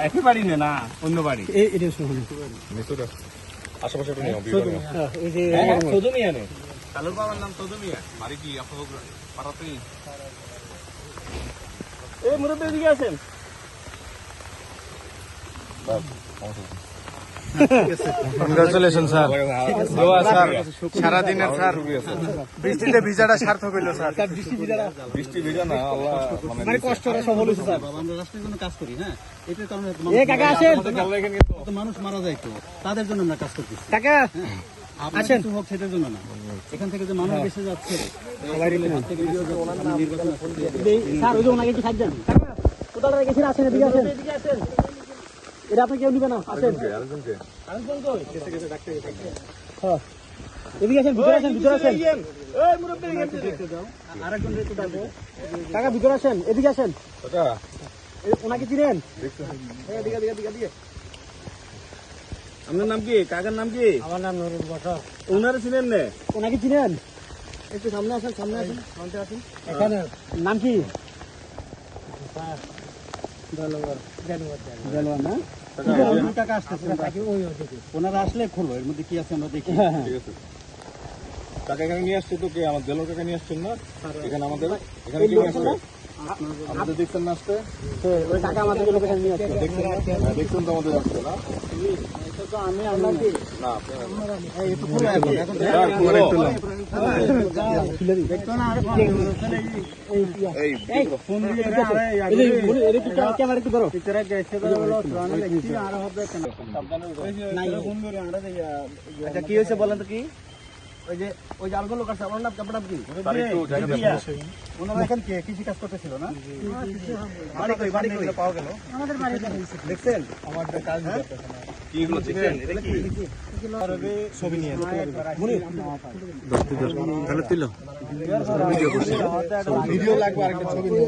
একই বাড়ি না অন্য বাড়ি। আশেপাশে একটু নিও, তদু মিয়া নে কালুর বাবার নাম তদু মিয়া। বাড়ি কি আপনার পাড়াতেই? এই মুরব্বী এদিকে আছেন। কংগ্রাচুলেশন স্যার, দোয়া স্যার সারাদিনের স্যার, বৃষ্টিতে ভিজাটা সার্থক হইল স্যার। বৃষ্টি ভেজা না, আল্লাহ মানে কষ্টটা সফল হয়েছে স্যার। আমরা রাষ্ট্রের জন্য কাজ করি, হ্যাঁ, এটার কারণে এ কাকা আসেন, কত মানুষ মারা যায়, তো তাদের জন্য আমরা কাজ করতেছি। কাকা আপনার কিছু হোক সেটার জন্য না, এখান থেকে যে মানুষ বেঁচে যাচ্ছে স্যার, ওই যে ওনাকে কি থাকবেন কাকা, কোথাও রেখেছেন, আসেন এদিকে আসেন, এটা আপনি কেউ নিবে না, আসেন। আরেকজনকে আরেকজন কই? হ্যাঁ, এদিকে আসেন, ভিতরে আসেন, ভিতরে আসেন। এই মুরব্বী এদিকে যাও, আরেকজন একটু ডাকো। কাকা ভিতরে আসেন, এদিকে আসেন। কাকা ওনাকে চিনেন? দেখছেন? এদিকে এদিকে এদিকে এদিকে। আপনার নাম কি? কাকার নাম কি? আমার নাম নুরুল বসর। ওনারে চিনেন না? ওনাকে চিনেন? একটু সামনে আসেন, সামনে আসেন, সামনে আসেন। এখানে নাম কি? দেলোয়ার না? টাকা আসতেছে, ওনারা আসলে খোলো, এর মধ্যে কি আছে আমরা দেখি। ঠিক আছে। কাকা এখানে নিয়ে আসছে তো, কে আমার দেলোর কাকা নিয়ে আসছেন না এখানে? আমাদের এখানে কি নিয়ে আসছে? আমাদের দেখছেন না আসতে? ওই টাকা আমাদের লোকেশন নিয়ে আসছে। দেখছেন না? হ্যাঁ, দেখছেন তো আমাদের আসছে না? আমি আপনার কি? না, আপনারা একটু খোলো এখন, এখন আর খুলে একটু নাও। দেখতো না, আরে এই ফোন দিয়ে ক্যামেরা একটু ধরো। ভিতরে গেছে তো হলো ত্রাণ দেখছি আর হবে কেন নাই ফোন করে আমরা আচ্ছা কি হয়েছে বলেন তো? কি ওই যে আলগো লোক আছে, ওনার নাম কাপড় কি? তার একটু জায়গা দিন। ওনারা এখান কি কৃষি কাজ করতেছিল না? বাড়ি কই? বাড়ি কই? পাওয়া গেল আমাদের বাড়ি দেখছেন? আমাদের কাজ কি এগুলো দেখছেন? এটা কি? ছবি নিয়ে তাহলে তুলো ভিডিও লাগবে, আরেকটা ছবি নিয়ে